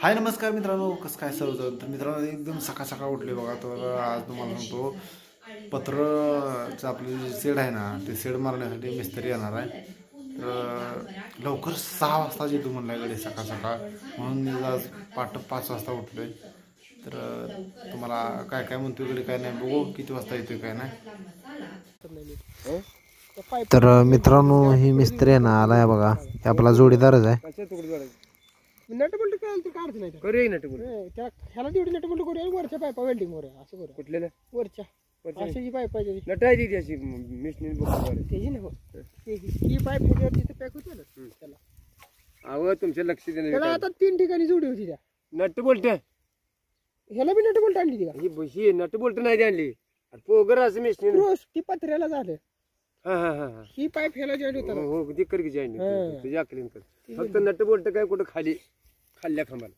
हाय नमस्कार मित्रांनो, कसं काय सर्वजण. तर मित्रांनो एकदम सकाळ सकाळ उठले बघा. तर आज तुम्हाला सांगतो पत्रचं आपलं जे शेड आहे ना, ते शेड मारण्यासाठी मिस्त्री येणार आहे. तर लवकर 6 वाजता येतो म्हणला गडे सकाळ सकाळ, म्हणून मी आज 5 वाजता उठलोय. तर तुम्हाला काय काय म्हणतोय गडे काय नाही बघू, किती वाजता येतोय काय नाही. तर मित्रांनो ही मिस्त्री आहे ना आलाय बघा, हे आपला जोडीदारच आहे. नट बोल्ट काय ते काढत नाही करूया नट बोल्ट त्या ह्याला तेवढी नट बोल्ट करूया वरच्या पायपा वेल्डिंग वर असं करू कुठल्या वरच्या अशी पाईप पाहिजे नट आहे ती अशी मिशनीन बघतो त्याची ना ही पाईप ह्याच्यावर तिथे पॅक होते ना त्याला अहो तुमचं लक्ष देणं त्याला आता 3 ठिकाणी जोडी होती त्या नट बोल्ट ह्याला बी नट बोल्ट आणली ती का ही नट बोल्ट नाही आणली पोगर असं मिशनीन रोज ती पत्र्याला झालं हा ही पाईप ह्याला जॉईंट होता हो ती कर की जॉईंट तुझी अकलीन कर फक्त नट बोल्ट काय कुठं खाली खाल्ल्या खांबाला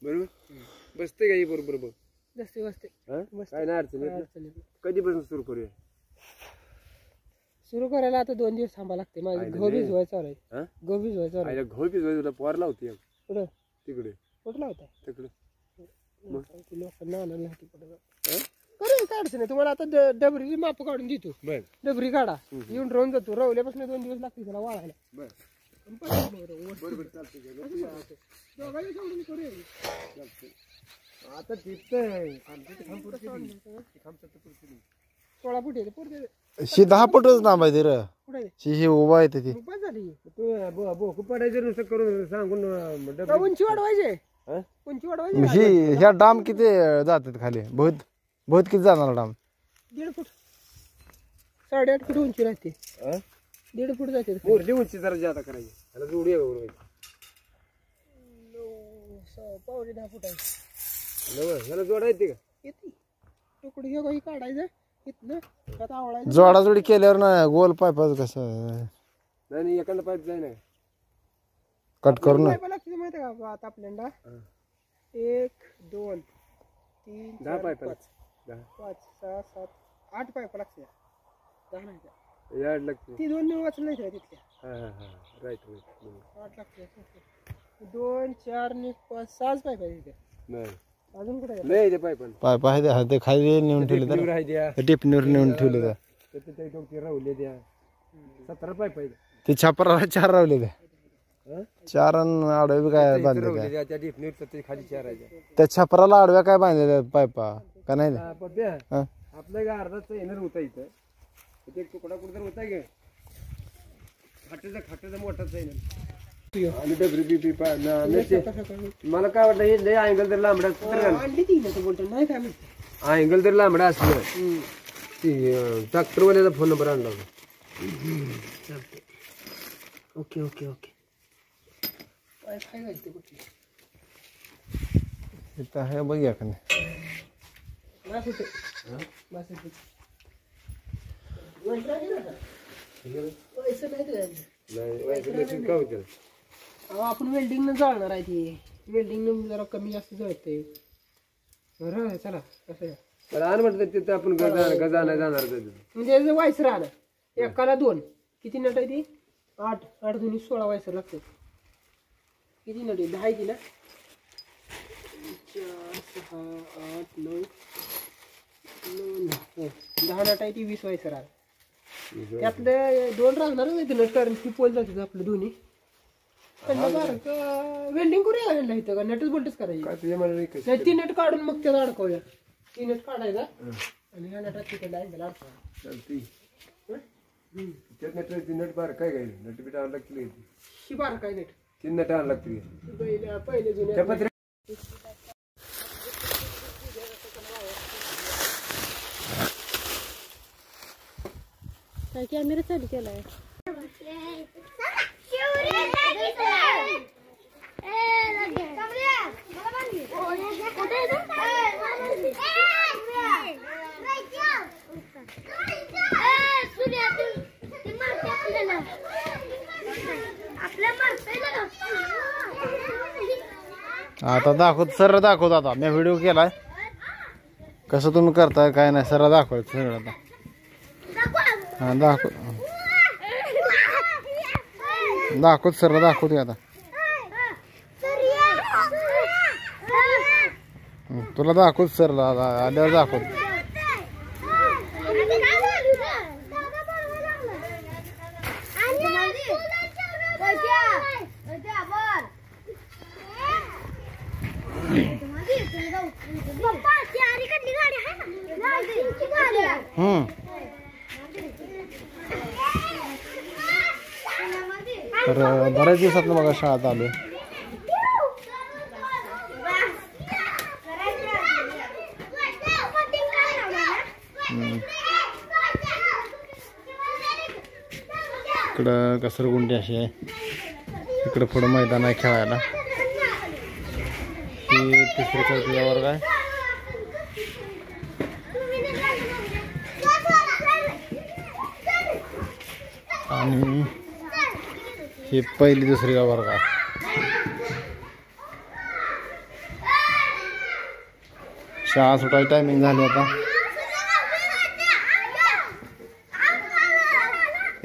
बरोबर बसते का बरोबर बघ बसते बसते काय नाही अडचण कधीपासून सुरू करूया सुरू करायला आता 2 दिवस थांबा लागते माझं गहू भिजवायचं आहे गहू भिजवायचं आहे गहू भिजवायचं पोर लावते कुठं तिकडे कुठला होता तिकडे लोकांना आणायला करू काय अडचण नाही तुम्हाला आता डबरीची माप काढून देतो डबरी काढा येऊन राहून जातो रवल्यापासून 2 दिवस लागतील त्याला वाळायला आता 16 फूट शी 10 फुटच लांब आहे रे. शी उभा आहे ती पडायचं नुसतं करून सांगून उंची वाढवायचे उंची वाढवायची. ह्या डाम किती जातात खाली बहुत किती जाणार डाम 1.5 फूट 8.5 फूट उंची राहते 1.5 फूट जाते मोरली उंची जरा जादा करायची त्याला जोडी पावणे 10 फूट आहे ह्याला जोडा येते का येते तुकडे हे काही काढायचं इथनं आता आवडायचं जोडाजोडी केल्यावर ना गोल पाईपाचं कसं नाही एखादा पाईप जाय ना कट करून पाईप लागते माहिती का आता आपल्याला 1 2 3 10 पाईप 5 6 7 8 पाईप लागते 10 नाही याड लागते ती 2 वाचलं नाही तिथल्या राईट 8 लागते 2 4 आणि 5 6 पाईप आहे तिथे नाही अजून कुठे नाही ते पाईप आहे ते खाली नेऊन ठेवले तर टिपणीवर नेऊन ठेवले तर राहुले द्या 17 पाईप आहे ते छापराला 4 रावले त्या 4 आडवे काय बांधले त्या टिपणीवर खाली 4 आहे त्या छापराला आडव्या काय बांधले पाईपा का नाही आपलं का अर्धाच येणार होता इथं ते तुकडा कुठं होता गे खाटाचा मोठाच आहे आणि डबरी बी मला काय वाटतं हे लय अँगल तर लांबडा नाही काय अँगल तर लांबडा असलं ट्रॅक्टरवाल्याचा फोन नंबर आणला ओके ओके ओके आहे बघूया का आपण वेल्डिंग न जाळणार आहे ती वेल्डिंग न जरा कमी जास्त जळते बरं चला कसं राहण म्हटलं तिथं आपण गजा नाही जाणार म्हणजे वायस राहणार एकाला 2 किती नट आहे ती 8 8 2 16 वायस लागतात किती नट आहे 10 आहे ती ना 4 6 8 9 10 नट आहे ती 20 वायस राहणार त्यातले 2 राहणार नाही नट कारण ती पोल जाते आपलं दोन्ही वेल्डिंग करूया इथं का नटच बोल्टच करायची 3 नट काढून मग त्याला अडकवूया 3 नट काढायचा आणि ह्या नटात तिकडे अँगल नट बार काय काय नट बीट आणला लागतील ही बार काय नट 3 नट आणला लागतील पहिले जुन्या काय कॅमेरा चालू केलाय आता दाखवत सर दाखवत आता मी व्हिडिओ केलाय कसं तुम्ही करताय काय नाही सर दाखवत सगळं आता हा दाखवत सर दाखवते आता तुला दाखवत सरला आल्यावर दाखवत. तर बऱ्याच दिवसात बघा शाळेत आलोय. इकडं घसरगुंडी अशी आहे. इकडं पुढं मैदान आहे खेळायला. ही तिसरी चौथी वर्ग आहे. आणि ही पहिली दुसरी वर्ग आहे. शाळा सुटायची टायमिंग झाली आता.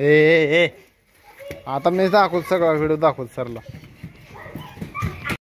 ए आता मी दाखवत सगळा व्हिडिओ दाखवत सरला.